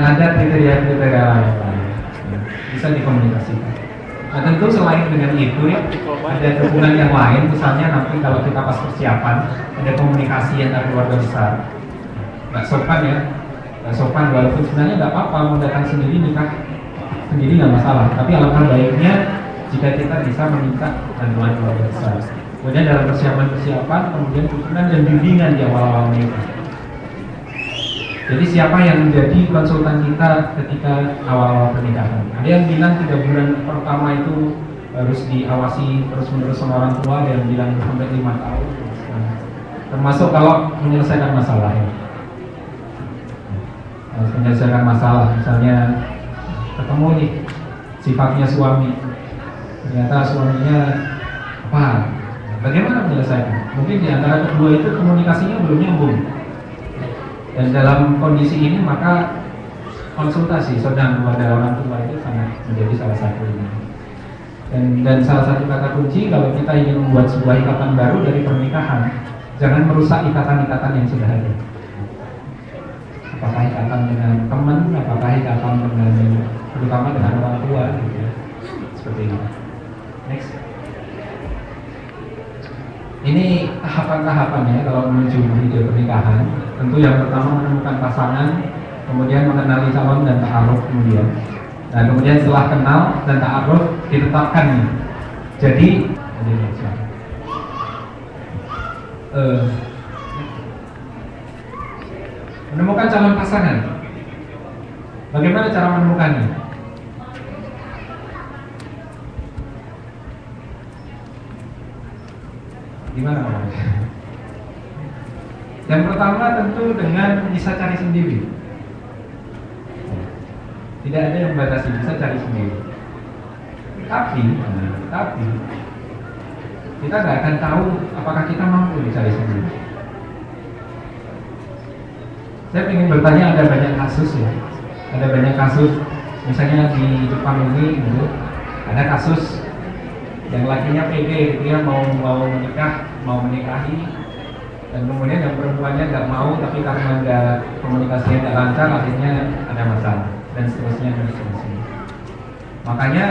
Ada kriteria-kriteria lain bisa dikomunikasikan. Nah tentu selain dengan itu ya, ada dukungan yang lain. Misalnya nanti kalau kita pas persiapan ada komunikasi antar keluarga besar. Nggak sopan ya, nggak sopan walaupun sebenarnya nggak apa-apa mau datang sendiri nikah sendiri nggak masalah. Tapi alangkah baiknya jika kita bisa meminta bantuan keluarga besar. Kemudian dalam persiapan, kemudian dukungan dan bimbingan di awal-awal nikah. Jadi siapa yang menjadi konsultan kita ketika awal-awal pernikahan? Ada yang bilang 3 bulan pertama itu harus diawasi terus-menerus sama orang tua, ada yang bilang sampai 5 tahun. Termasuk kalau menyelesaikan masalah ya. Menyelesaikan masalah, misalnya ketemu nih sifatnya suami, ternyata suaminya apa? Bagaimana menyelesaikan? Mungkin di antara kedua itu komunikasinya belum nyambung. Dan dalam kondisi ini maka konsultasi sedang kepada orang tua itu sangat menjadi salah satu ini. Dan salah satu kata kunci kalau kita ingin membuat sebuah ikatan baru dari pernikahan, jangan merusak ikatan-ikatan yang sudah ada. Apakah ikatan dengan teman, apakah ikatan dengan terutama dengan orang tua, gitu ya. Seperti ini. Next. Ini tahapan-tahapannya kalau menuju hidup pernikahan. Tentu yang pertama menemukan pasangan, kemudian mengenali calon dan ta'aruf kemudian. Nah kemudian setelah kenal dan ta'aruf ditetapkan nih. Jadi menemukan calon pasangan. Bagaimana cara menemukannya? Gimana namanya? Yang pertama tentu dengan bisa cari sendiri. Tidak ada yang membatasi, bisa cari sendiri. Tapi kita nggak akan tahu apakah kita mampu dicari sendiri. Saya ingin bertanya, ada banyak kasus ya, ada banyak kasus. Misalnya di Jepang ini, gitu, ada kasus yang lakinya pede, dia mau menikah, mau menikahi, dan kemudian yang perempuannya nggak mau, tapi karena nggak komunikasinya nggak lancar, akhirnya ada masalah dan seterusnya dan seterusnya. Makanya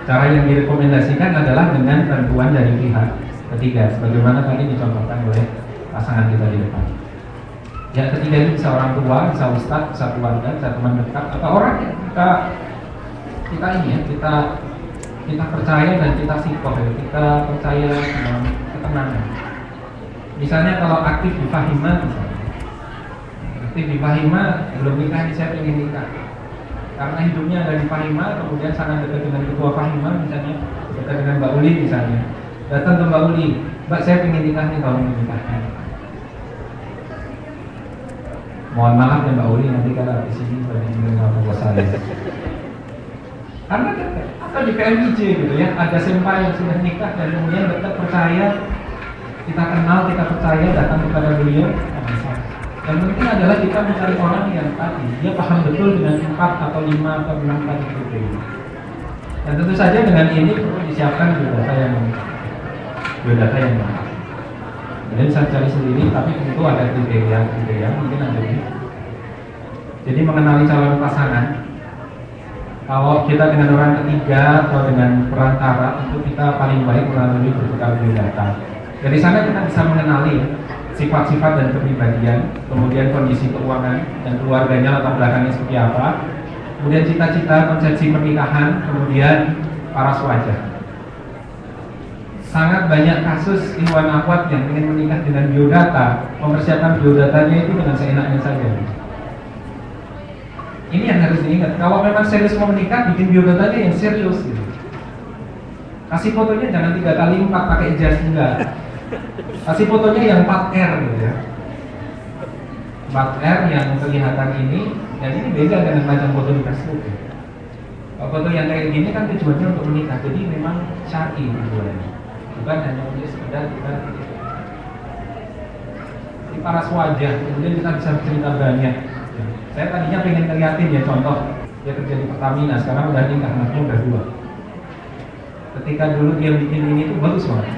cara yang direkomendasikan adalah dengan bantuan dari pihak ketiga, sebagaimana tadi dicontohkan oleh pasangan kita di depan. Yang ketiga itu bisa orang tua, bisa ustadz, bisa keluarga, bisa teman dekat, atau orang yang kita ini ya, kita percaya dan kita sikoh, kita percaya dengan ketenangan. Misalnya kalau aktif di Fahima, aktif di Fahima, belum nikah, saya ingin nikah. Karena hidupnya ada di Fahima, kemudian sangat dekat dengan ketua Fahima, misalnya dekat dengan Mbak Uli misalnya. Datang ke Mbak Uli, Mbak saya ingin nikah nih, kalau ingin nikah. Mohon maaf ya Mbak Uli, nanti kalau di sini banyak mendengar proposal saya. Karena atau di PMIJ gitu ya, ada senpai yang sudah nikah dan kemudian tetap percaya, kita kenal, kita percaya, datang kepada beliau. Yang penting adalah kita mencari orang yang tadi dia paham betul dengan 4 atau 5 atau 6 tadi itu. Dan tentu saja dengan ini perlu disiapkan biodata yang lengkap. Jadi bisa cari sendiri, tapi tentu ada kriteria mungkin ada ini. Jadi mengenali calon pasangan. Kalau kita dengan orang ketiga atau dengan perantara, tentu kita paling baik melalui berbekal biodata. Dari sana kita bisa mengenali sifat-sifat dan kepribadian, kemudian kondisi keuangan dan keluarganya, latar belakangnya seperti apa, kemudian cita-cita, konsepsi pernikahan, kemudian paras wajah. Sangat banyak kasus ikhwan akhwat yang ingin menikah dengan biodata, mempersiapkan biodatanya itu dengan seenaknya saja. Ini yang harus diingat. Kalau memang serius mau menikah, bikin biodatanya yang serius gitu. Kasih fotonya jangan 3x4 pakai jas, enggak. Kasih fotonya yang 4R gitu ya. 4R yang kelihatan ini, dan ini beda dengan macam foto di Facebook ya. Kalau foto yang kayak gini kan tujuannya untuk menikah, jadi memang syar'i tujuannya. Bukan hanya untuk sekedar kita di paras wajah, kemudian kita bisa bercerita banyak. Saya tadinya pengen ngeliatin ya contoh, dia kerja di Pertamina, sekarang udah nikah, anaknya udah 2. Ketika dulu dia bikin ini tuh bagus banget.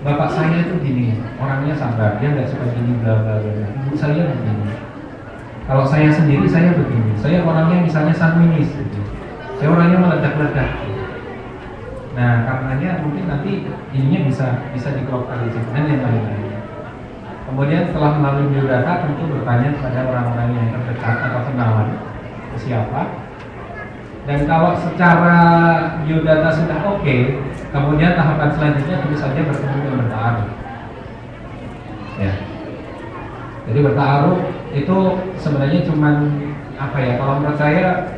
Bapak saya itu gini, orangnya sabar, dia nggak suka gini bla bla bla. Ibu saya begini. Kalau saya sendiri saya begini, saya orangnya misalnya sanguinis, gitu. Saya orangnya meledak-ledak. Nah, karenanya mungkin nanti ininya bisa diglobalisasi dan yang lain-lain. Kemudian setelah melalui biodata tentu bertanya kepada orang-orang yang terdekat atau kenalan siapa. Dan kalau secara biodata sudah oke, kemudian tahapan selanjutnya tentu saja bertemu dengan bertaruh. Ya. Jadi bertaruh itu sebenarnya cuman apa ya? Kalau menurut saya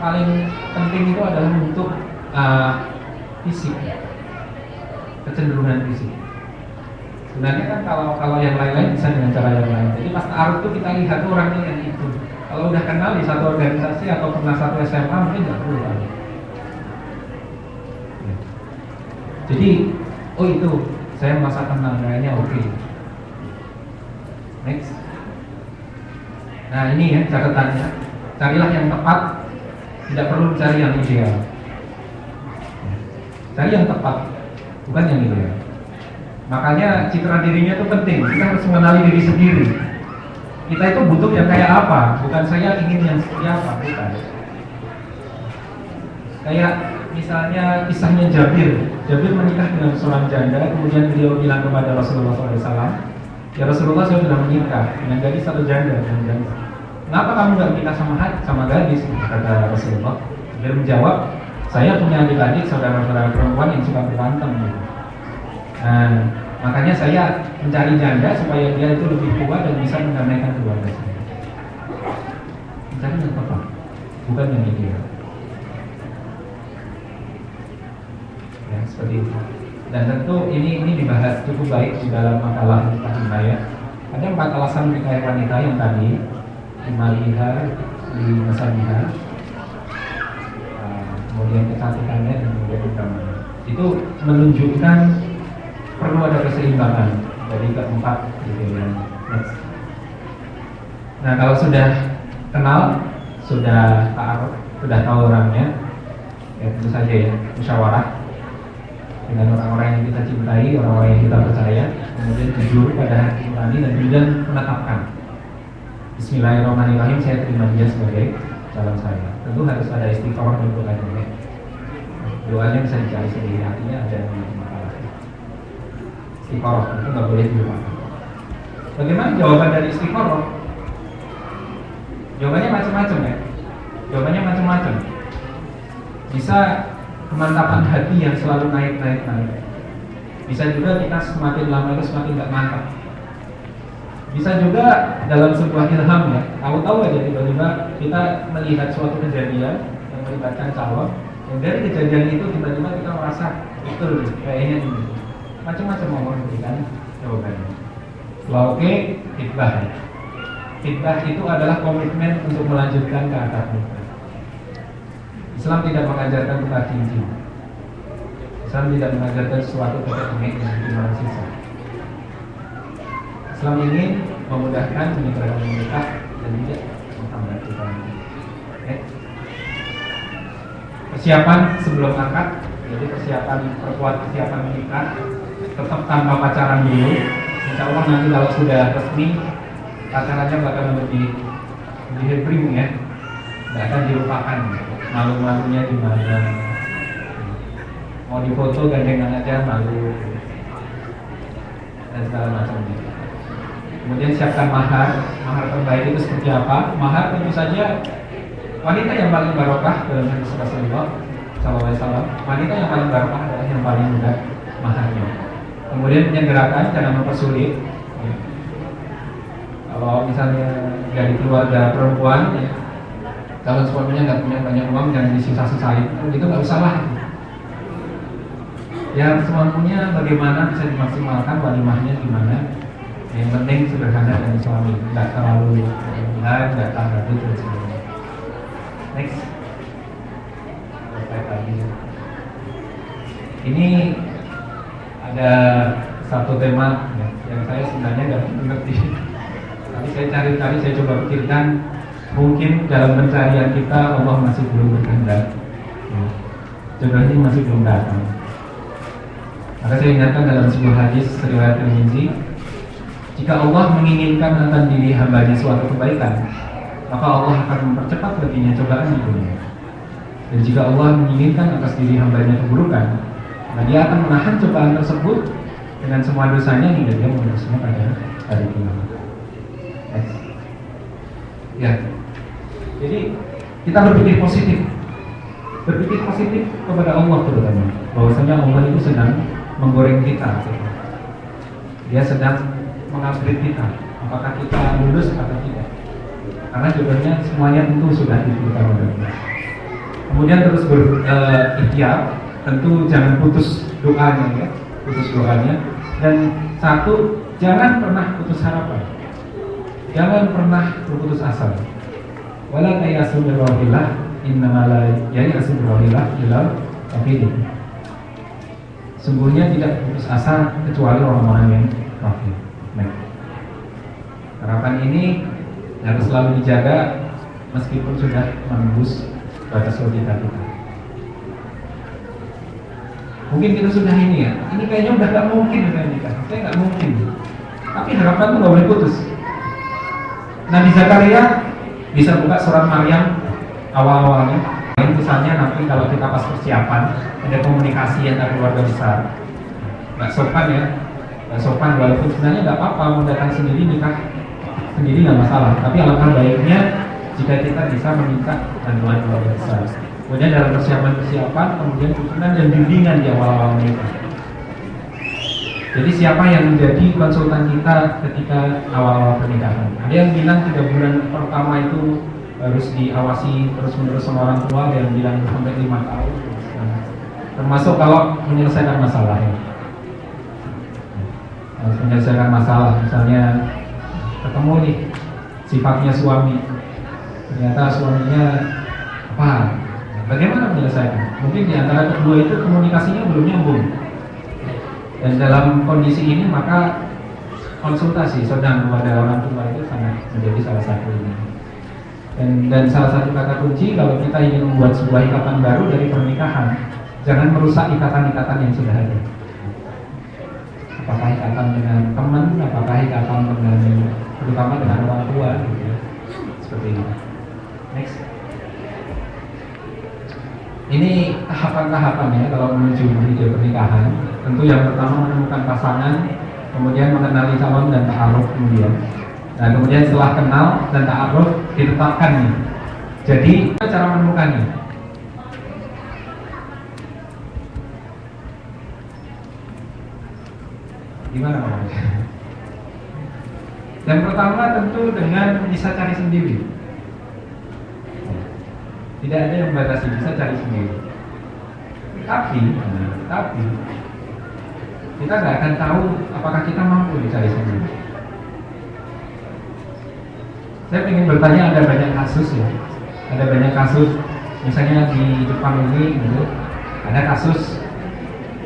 paling penting itu adalah untuk fisik, kecenderungan fisik. Sebenarnya kan kalau yang lain-lain bisa dengan cara yang lain. Jadi pas taruh itu kita lihat orangnya yang itu. Kalau udah kenal di satu organisasi atau pernah satu SMA mungkin nggak perlu lagi. Jadi oh itu saya merasa kenal kayaknya oke. Next. Nah ini ya catatannya. Carilah yang tepat, tidak perlu cari yang ideal. Cari yang tepat, bukan yang ideal. Makanya citra dirinya itu penting. Kita harus mengenali diri sendiri. Kita itu butuh yang kayak apa, bukan saya ingin yang seperti apa, bukan. Kayak misalnya kisahnya Jabir menikah dengan seorang janda, kemudian beliau bilang kepada Rasulullah SAW, ya Rasulullah saya sudah menikah dengan gadis atau janda, kenapa kamu nggak menikah sama gadis? Kata Rasulullah. Beliau menjawab, saya punya adik-adik saudara-saudara perempuan yang suka berantem. Nah, makanya saya mencari janda supaya dia itu lebih kuat dan bisa mendamaikan keluarga saya. Mencari yang tepat, bukan yang ideal. Ya, seperti itu. Dan tentu ini dibahas cukup baik di dalam makalah Fatimah ya. Ada 4 alasan menikahi wanita yang tadi Imaliha, di Masabiha, kemudian kecantikannya dan kemudian agamanya. Itu menunjukkan perlu ada keseimbangan dari keempat gitu ya. Next. Nah kalau sudah kenal, sudah ta'aruf, sudah tahu orangnya, ya tentu saja ya musyawarah dengan orang-orang yang kita cintai, orang-orang yang kita percaya, kemudian jujur pada hati nurani dan juga menetapkan Bismillahirrahmanirrahim, saya terima dia sebagai calon saya. Tentu harus ada istiqomah dan doanya. Doanya bisa dicari sendiri, artinya ada yang istiqoroh, itu nggak boleh dilupakan. Bagaimana jawaban dari istiqoroh? Jawabannya macam-macam ya. Jawabannya macam-macam. Bisa kemantapan hati yang selalu naik. Bisa juga kita semakin lama itu semakin nggak mantap. Bisa juga dalam sebuah ilham ya. Tahu-tahu aja tiba-tiba kita melihat suatu kejadian yang melibatkan calon. Dan dari kejadian itu tiba-tiba kita merasa betul kayaknya ini. Macam-macam mau memberikan jawabannya. Kalau oke, khidbah. Khidbah itu adalah komitmen untuk melanjutkan ke akad nikah. Islam tidak mengajarkan tukar cincin. Islam tidak mengajarkan sesuatu kepada yang sisa. Islam ingin memudahkan menyegerakan menikah dan tidak menghambat kita. Persiapan sebelum akad, jadi persiapan perkuat persiapan menikah. Tetap tanpa pacaran dulu. Insya Allah nanti kalau sudah resmi pacarannya bakal lebih hebring ya, nggak akan dilupakan. Malu-malunya di mana? Mau difoto gandengan aja malu dan segala macamnya. Kemudian siapkan mahar terbaik itu seperti apa? Mahar tentu saja wanita yang paling barokah dalam hadis Rasulullah SAW. Wanita yang paling barokah adalah yang paling mudah maharnya. Kemudian menyegerakan, jangan mempersulit. Kalau misalnya dari keluarga perempuan, ya, kalau suaminya nggak punya banyak uang, jangan disisa-sisain. Itu nggak usah lah. Ya semampunya bagaimana bisa dimaksimalkan walimahnya gimana. Yang penting sederhana dan islami, nggak terlalu berat, nggak terlalu dan sebagainya. Next. Ini ada satu tema ya, yang saya sebenarnya nggak mengerti. Tapi saya cari-cari, saya coba pikirkan, mungkin dalam pencarian kita Allah masih belum berkehendak. Ya. Jodohnya masih belum datang. Maka saya ingatkan dalam sebuah hadis riwayat Tirmidzi, Jika Allah menginginkan akan diri hambanya suatu kebaikan, maka Allah akan mempercepat baginya cobaan di dunia. Dan jika Allah menginginkan atas diri hambanya keburukan, maka dia akan menahan cobaan tersebut dengan semua dosanya hingga dia menebusnya pada hari kiamat. Ya, jadi kita berpikir positif kepada Allah terutama, bahwasanya Allah itu sedang menggoreng kita. Dia sedang mengupgrade kita, apakah kita lulus atau tidak. Karena jodohnya semuanya tentu sudah ditentukan oleh Allah. Kemudian terus berikhtiar, tentu jangan putus doanya ya, dan satu, jangan pernah putus harapan, jangan pernah berputus asa. Wala tayasu min rawahillah, innama la yayasu min rawahillah illa kafirun. Sungguhnya tidak putus asa kecuali orang-orang yang kafir. Harapan ini harus selalu dijaga meskipun sudah menembus batas logika kita. Mungkin kita sudah ini kayaknya udah gak mungkin nikah, saya gak mungkin. Tapi harapan itu gak boleh putus. Nabi Zakaria bisa buka surat Maryam awal-awalnya. Misalnya nanti kalau kita pas persiapan ada komunikasi antar keluarga besar, gak sopan ya, gak sopan, walaupun sebenarnya gak apa-apa mau datang sendiri nikah sendiri gak masalah. Tapi alangkah baiknya jika kita bisa meminta bantuan keluarga besar. Kemudian dalam persiapan, kemudian dukungan dan bimbingan di awal-awal nikah. Jadi siapa yang menjadi konsultan kita ketika awal-awal pernikahan? Ada yang bilang 3 bulan pertama itu harus diawasi terus-menerus sama orang tua, ada yang bilang sampai 5 tahun. Termasuk kalau menyelesaikan masalah ya. Menyelesaikan masalah, misalnya ketemu nih sifatnya suami, ternyata suaminya apa? Bagaimana menyelesaikan? Mungkin di antara kedua itu komunikasinya belum nyambung. Dan dalam kondisi ini maka konsultasi sedang kepada orang tua itu sangat menjadi salah satu ini. Dan salah satu kata kunci kalau kita ingin membuat sebuah ikatan baru dari pernikahan, jangan merusak ikatan-ikatan yang sudah ada. Apakah ikatan dengan teman, apakah ikatan dengan terutama dengan orang tua, gitu ya. Seperti ini. Next. Ini tahapan-tahapan ya kalau menuju hidup pernikahan. Tentu yang pertama menemukan pasangan, kemudian mengenali calon dan ta'aruf kemudian. Nah kemudian setelah kenal dan ta'aruf ditetapkan nih. Jadi cara menemukannya. Gimana Mas? Yang pertama tentu dengan bisa cari sendiri. Tidak ada yang membatasi, bisa cari sendiri. Tapi kita nggak akan tahu apakah kita mampu dicari sendiri. Saya ingin bertanya, ada banyak kasus ya, ada banyak kasus. Misalnya di Jepang ini, gitu, ada kasus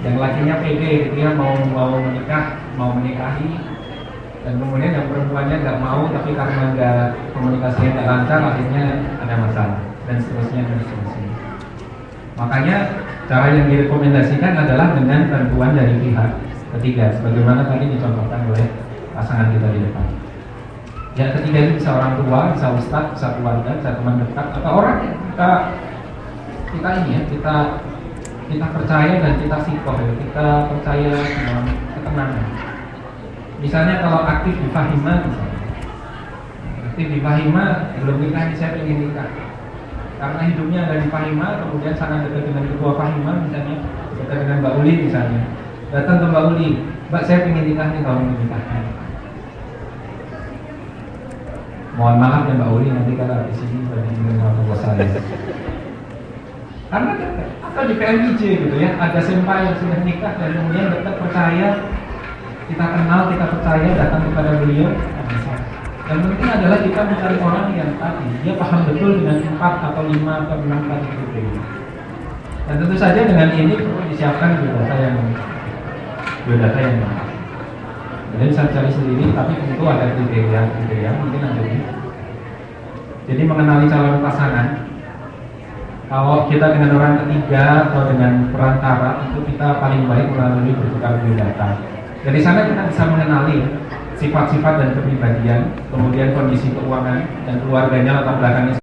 yang lakinya pede, dia mau menikahi, dan kemudian yang perempuannya nggak mau, tapi karena nggak komunikasinya nggak lancar, akhirnya ada masalah. Dan seterusnya. Makanya cara yang direkomendasikan adalah dengan bantuan dari pihak ketiga, sebagaimana tadi dicontohkan oleh pasangan kita di depan. Yang ketiga ini bisa orang tua, bisa ustadz, bisa keluarga, bisa teman dekat, atau orang yang kita ini ya, kita percaya dan kita sikoh, ya, kita percaya dengan ketenangan. Misalnya kalau aktif di Fahima, belum nikah, saya ingin nikah. Karena hidupnya ada di Fahima, kemudian sangat dekat dengan ketua Fahima, misalnya dekat dengan Mbak Uli misalnya, datang ke Mbak Uli, Mbak saya ingin nikah nih, kalau ingin nikah. Mohon maaf ya Mbak Uli, nanti kalau di sini bagi dengan bos saya. Karena atau di PMIJ gitu ya, ada senpai yang sudah nikah dan kemudian dekat, percaya, kita kenal, kita percaya, datang kepada beliau. Yang penting adalah kita mencari orang yang tadi dia paham betul dengan 4 atau 5 atau 6 tadi itu. Dan tentu saja dengan ini perlu disiapkan biodata yang lengkap. Jadi bisa cari sendiri, tapi tentu ada kriteria mungkin ada. Jadi mengenali calon pasangan. Kalau kita dengan orang ketiga atau dengan perantara, itu kita paling baik melalui bertukar biodata. Dari sana kita bisa mengenali sifat-sifat dan kepribadian, kemudian kondisi keuangan dan keluarganya, latar belakangnya